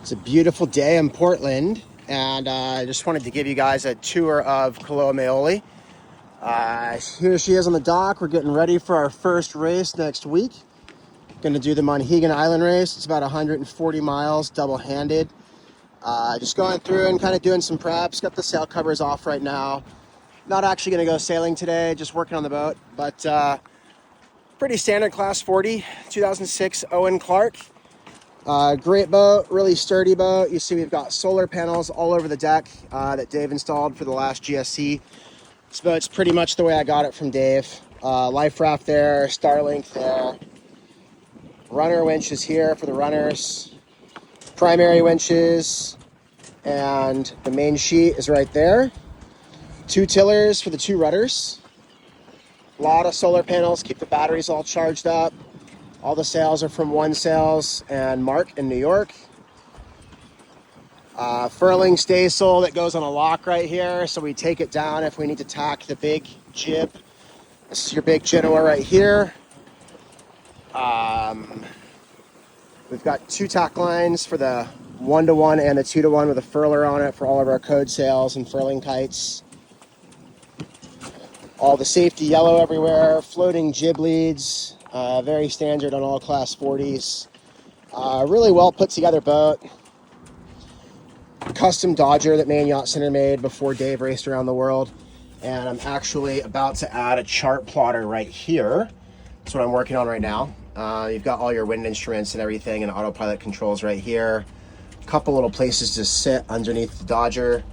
It's a beautiful day in Portland, and I just wanted to give you guys a tour of Koloa Maoli. Here she is on the dock. We're getting ready for our first race next week. Going to do the Monhegan Island race. It's about 140 miles, double-handed. Just going through and kind of doing some preps. Got the sail covers off right now. Not actually going to go sailing today, just working on the boat, but pretty standard class 40, 2006 Owen Clarke. Great boat, really sturdy boat. You see we've got solar panels all over the deck that Dave installed for the last GSC. This boat's pretty much the way I got it from Dave. Life raft there, Starlink there. Runner winches here for the runners. Primary winches. And the main sheet is right there. 2 tillers for the 2 rudders. A lot of solar panels, keep the batteries all charged up. All the sails are from One Sails and Mark in New York. Furling staysail that goes on a lock right here, so we take it down if we need to tack the big jib. This is your big Genoa right here. We've got 2 tack lines for the 1-to-1 and the 2-to-1 with a furler on it for all of our code sails and furling kites. All the safety yellow everywhere, floating jib leads. Very standard on all class 40s. Really well put together boat. Custom Dodger that Maine Yacht Center made before Dave raced around the world. And I'm actually about to add a chart plotter right here. That's what I'm working on right now. You've got all your wind instruments and everything and autopilot controls right here. A couple little places to sit underneath the Dodger.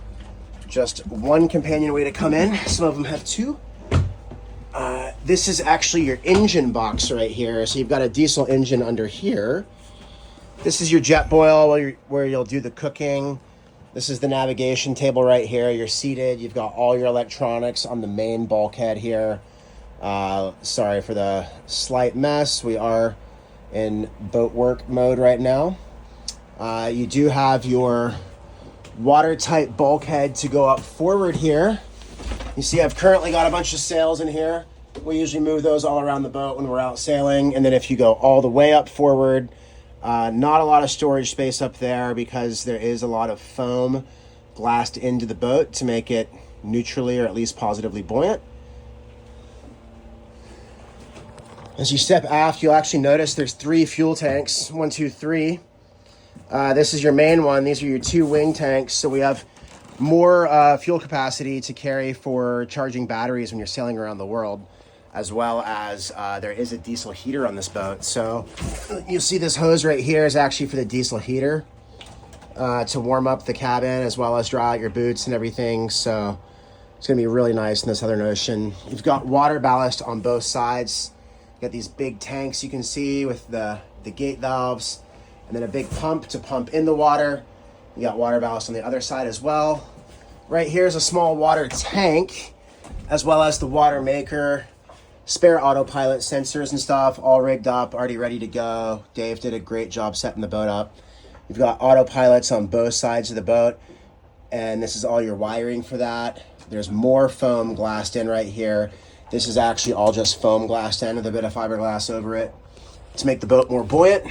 Just one companionway to come in. Some of them have 2. This is actually your engine box right here. So you've got a diesel engine under here. This is your jet boil where you'll do the cooking. This is the navigation table right here. You're seated. You've got all your electronics on the main bulkhead here. Sorry for the slight mess. We are in boat work mode right now. You do have your watertight bulkhead to go up forward here. You see I've currently got a bunch of sails in here. We usually move those all around the boat when we're out sailing. And then if you go all the way up forward, not a lot of storage space up there because there is a lot of foam glassed into the boat to make it neutrally or at least positively buoyant. As you step aft, you'll actually notice there's 3 fuel tanks. 1, 2, 3. This is your main one. These are your 2 wing tanks. So we have more fuel capacity to carry for charging batteries when you're sailing around the world, as well as there is a diesel heater on this boat. So you'll see this hose right here is actually for the diesel heater to warm up the cabin as well as dry out your boots and everything. So it's gonna be really nice in the Southern Ocean. You've got water ballast on both sides. You got these big tanks you can see with the gate valves and then a big pump to pump in the water. You got water ballast on the other side as well. Right here is a small water tank, as well as the water maker, spare autopilot sensors and stuff, all rigged up, already ready to go. Dave did a great job setting the boat up. You've got autopilots on both sides of the boat, and this is all your wiring for that. There's more foam glassed in right here. This is actually all just foam glassed in with a bit of fiberglass over it to make the boat more buoyant.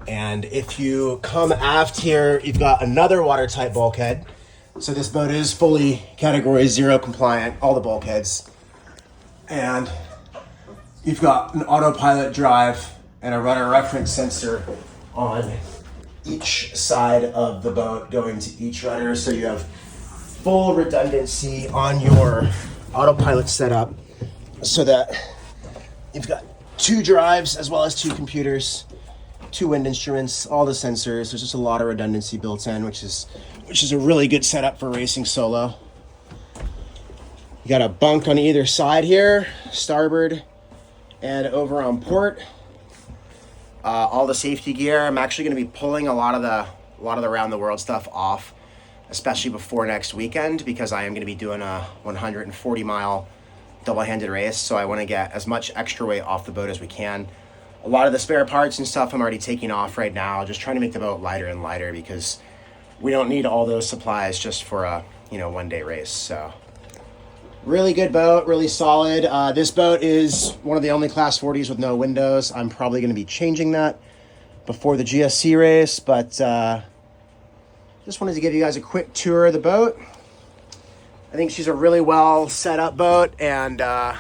And if you come aft here, you've got another watertight bulkhead. So this boat is fully category 0 compliant, all the bulkheads. And you've got an autopilot drive and a rudder reference sensor on each side of the boat going to each rudder. So you have full redundancy on your autopilot setup so that you've got 2 drives as well as 2 computers. 2 wind instruments, all the sensors. There's just a lot of redundancy built in, which is a really good setup for racing solo. You got a bunk on either side here, starboard and over on port. All the safety gear. I'm actually going to be pulling a lot of the around the world stuff off, especially before next weekend, because I am going to be doing a 140-mile double-handed race. So I want to get as much extra weight off the boat as we can. A lot of the spare parts and stuff I'm already taking off right now, just trying to make the boat lighter and lighter because we don't need all those supplies just for a 1-day race. So really good boat, really solid. This boat is one of the only class 40s with no windows. I'm probably going to be changing that before the GSC race, but just wanted to give you guys a quick tour of the boat. I think she's a really well set up boat, and I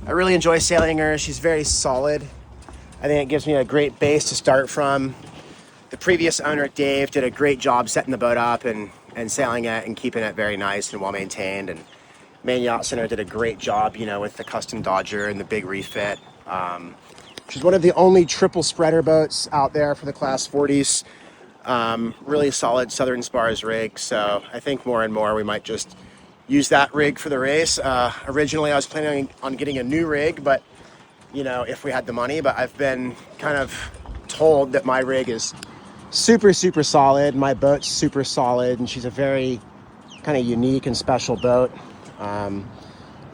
really enjoy sailing her. She's very solid. I think it gives me a great base to start from. The previous owner, Dave, did a great job setting the boat up and sailing it and keeping it very nice and well maintained. And Main Yacht Center did a great job, you know, with the custom Dodger and the big refit. She's one of the only triple spreader boats out there for the Class 40s. Really solid Southern Spars rig. So I think more and more we might just use that rig for the race. Originally I was planning on getting a new rig, but you know, if we had the money, but I've been kind of told that my rig is super solid. My boat's super solid, and she's a very kind of unique and special boat.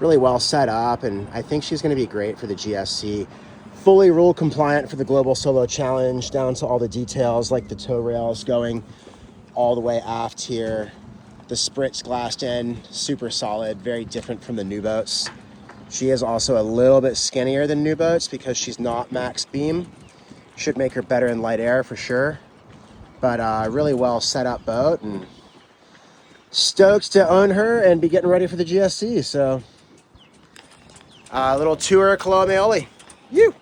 Really well set up, and I think she's going to be great for the GSC. Fully rule compliant for the Global Solo Challenge, down to all the details like the tow rails going all the way aft here. The sprit's glassed in, super solid, very different from the new boats. She is also a little bit skinnier than new boats because she's not max beam. Should make her better in light air for sure. But really well set up boat, and stoked to own her and be getting ready for the GSC. So a little tour of Koloa Maoli. You.